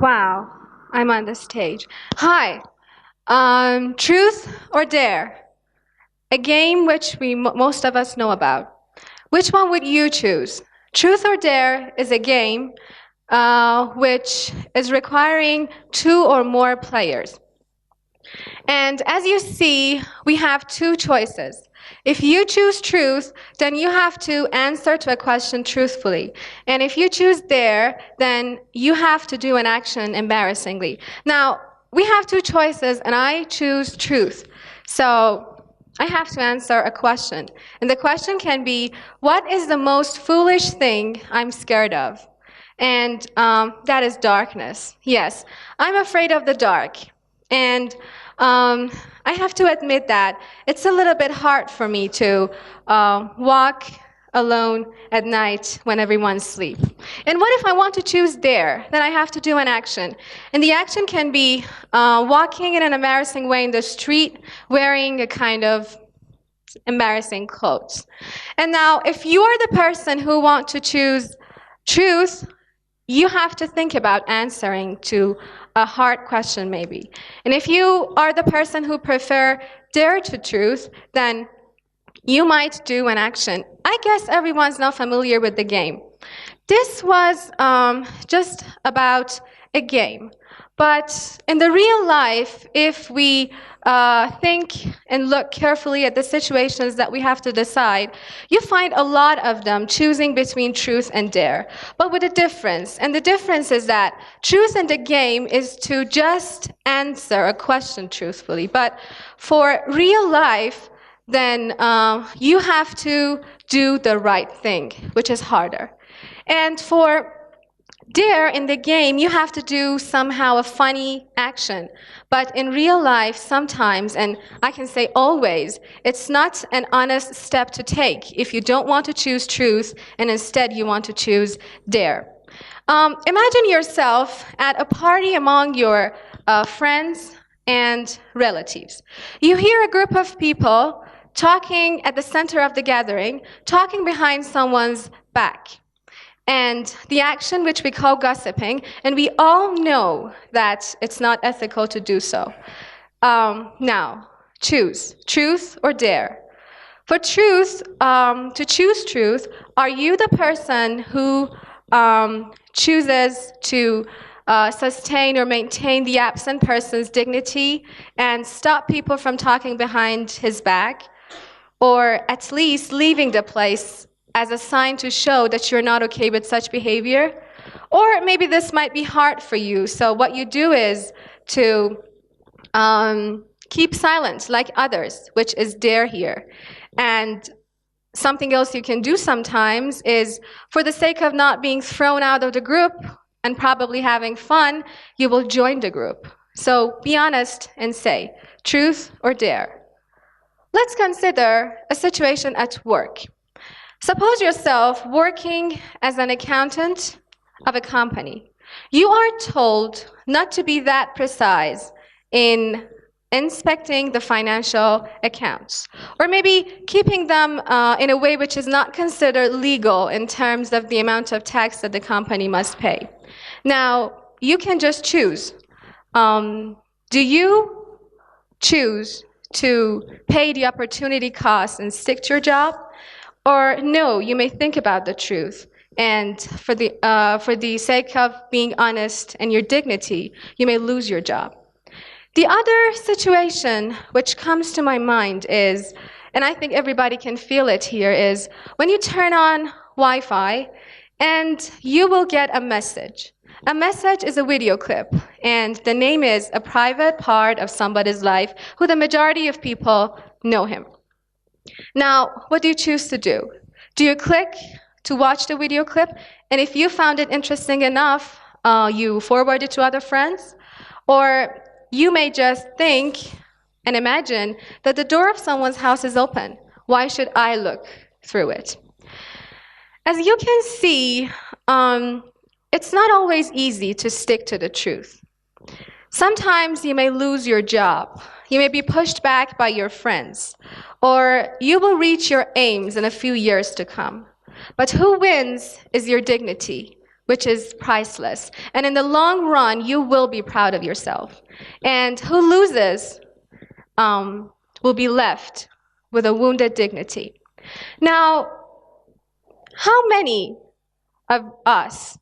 Wow, I'm on the stage. Hi, truth or dare? A game which most of us know about. Which one would you choose? Truth or dare is a game which is requiring two or more players. And as you see, we have two choices. If you choose truth, then you have to answer to a question truthfully. And if you choose dare, then you have to do an action embarrassingly. Now, we have two choices, and I choose truth. So I have to answer a question. And the question can be, what is the most foolish thing I'm scared of? And that is darkness. Yes, I'm afraid of the dark. And I have to admit that it's a little bit hard for me to walk alone at night when everyone's asleep. And what if I want to choose dare? Then I have to do an action. And the action can be walking in an embarrassing way in the street, wearing a kind of embarrassing clothes. And now, if you are the person who wants to choose truth, you have to think about answering to a hard question maybe. And if you are the person who prefer dare to truth, then you might do an action. I guess everyone's not familiar with the game. This was just about a game. But in the real life, if we think and look carefully at the situations that we have to decide, you find a lot of them choosing between truth and dare, but with a difference. And the difference is that truth in the game is to just answer a question truthfully. But for real life, then you have to do the right thing, which is harder. And for dare in the game, you have to do somehow a funny action. But in real life, sometimes, and I can say always, it's not an honest step to take if you don't want to choose truth and instead you want to choose dare. Imagine yourself at a party among your friends and relatives. You hear a group of people talking at the center of the gathering, talking behind someone's back. And the action which we call gossiping, and we all know that it's not ethical to do so. Now, choose truth or dare. For truth, to choose truth, are you the person who chooses to sustain or maintain the absent person's dignity and stop people from talking behind his back, or at least leaving the place as a sign to show that you're not okay with such behavior? Or maybe this might be hard for you, so what you do is to keep silent like others, which is dare here. And something else you can do sometimes is, for the sake of not being thrown out of the group and probably having fun, you will join the group. So be honest and say, truth or dare. Let's consider a situation at work. Suppose yourself working as an accountant of a company. You are told not to be that precise in inspecting the financial accounts, or maybe keeping them in a way which is not considered legal in terms of the amount of tax that the company must pay. Now, you can just choose. Do you choose to pay the opportunity cost and stick to your job? Or no, you may think about the truth, and for the sake of being honest and your dignity, you may lose your job. The other situation which comes to my mind is, and I think everybody can feel it here, is when you turn on Wi-Fi and you will get a message. A message is a video clip, and the name is a private part of somebody's life who the majority of people know him. Now, what do you choose to do? Do you click to watch the video clip? And if you found it interesting enough, you forward it to other friends? Or you may just think and imagine that the door of someone's house is open. Why should I look through it? As you can see, it's not always easy to stick to the truth. Sometimes you may lose your job. You may be pushed back by your friends, or you will reach your aims in a few years to come. But who wins is your dignity. which is priceless. And in the long run, you will be proud of yourself. And who loses will be left with a wounded dignity. Now, how many of us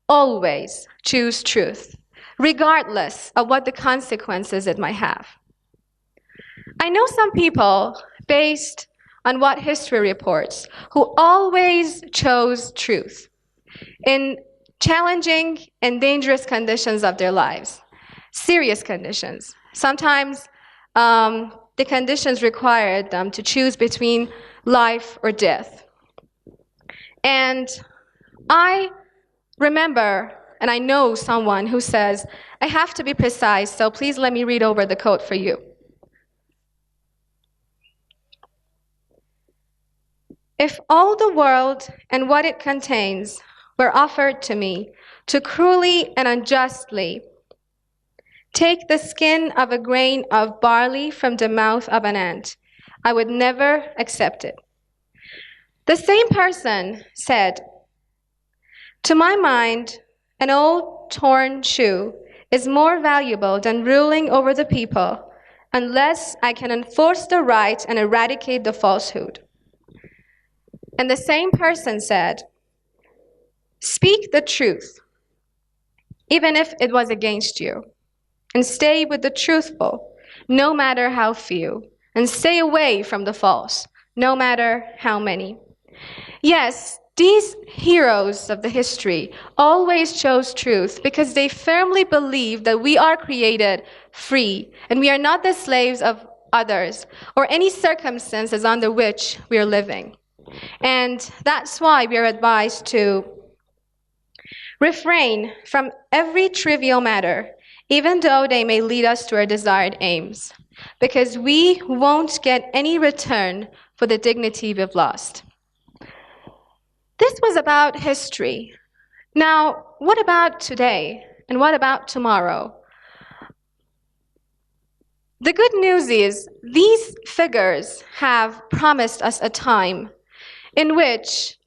always choose truth, regardless of what the consequences it might have? I know some people, based on what history reports, who always chose truth in challenging and dangerous conditions of their lives, serious conditions. Sometimes the conditions required them to choose between life or death. And I remember, and I know someone who says, I have to be precise, so please let me read over the quote for you. If all the world and what it contains were offered to me to cruelly and unjustly take the skin of a grain of barley from the mouth of an ant, I would never accept it. The same person said, to my mind, an old torn shoe is more valuable than ruling over the people unless I can enforce the right and eradicate the falsehood. And the same person said, speak the truth, even if it was against you, and stay with the truthful, no matter how few, and stay away from the false, no matter how many. Yes, these heroes of the history always chose truth because they firmly believed that we are created free, and we are not the slaves of others or any circumstances under which we are living. And that's why we are advised to refrain from every trivial matter, even though they may lead us to our desired aims, because we won't get any return for the dignity we've lost. This was about history. Now, what about today? And what about tomorrow? The good news is these figures have promised us a time in which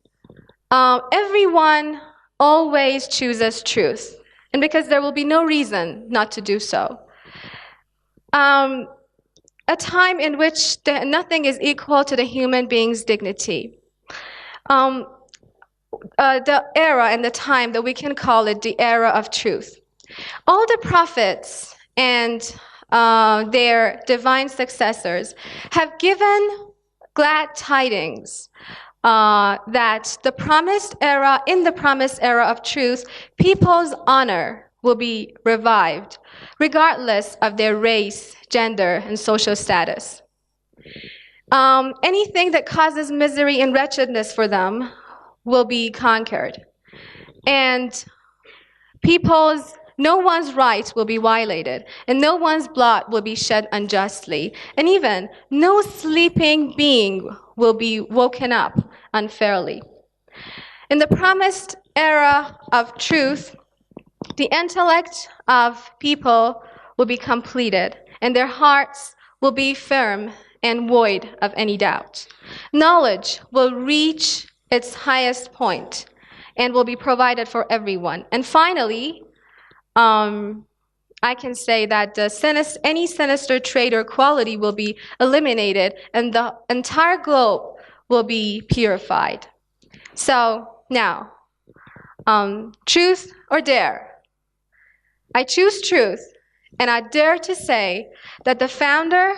everyone always chooses truth, and because there will be no reason not to do so. A time in which nothing is equal to the human being's dignity. The era and the time that we can call it the era of truth. All the prophets and their divine successors have given glad tidings that in the promised era of truth, people's honor will be revived, regardless of their race, gender, and social status. Anything that causes misery and wretchedness for them will be conquered. And no one's rights will be violated, and no one's blood will be shed unjustly, and even no sleeping being will be woken up unfairly. In the promised era of truth, the intellect of people will be completed, and their hearts will be firm and void of any doubt. Knowledge will reach its highest point and will be provided for everyone. And finally, I can say that any sinister trait or quality will be eliminated, and the entire globe will be purified. So now, truth or dare? I choose truth, and I dare to say that the founder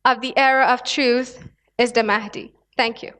of the era of truth is the Mahdi. Thank you.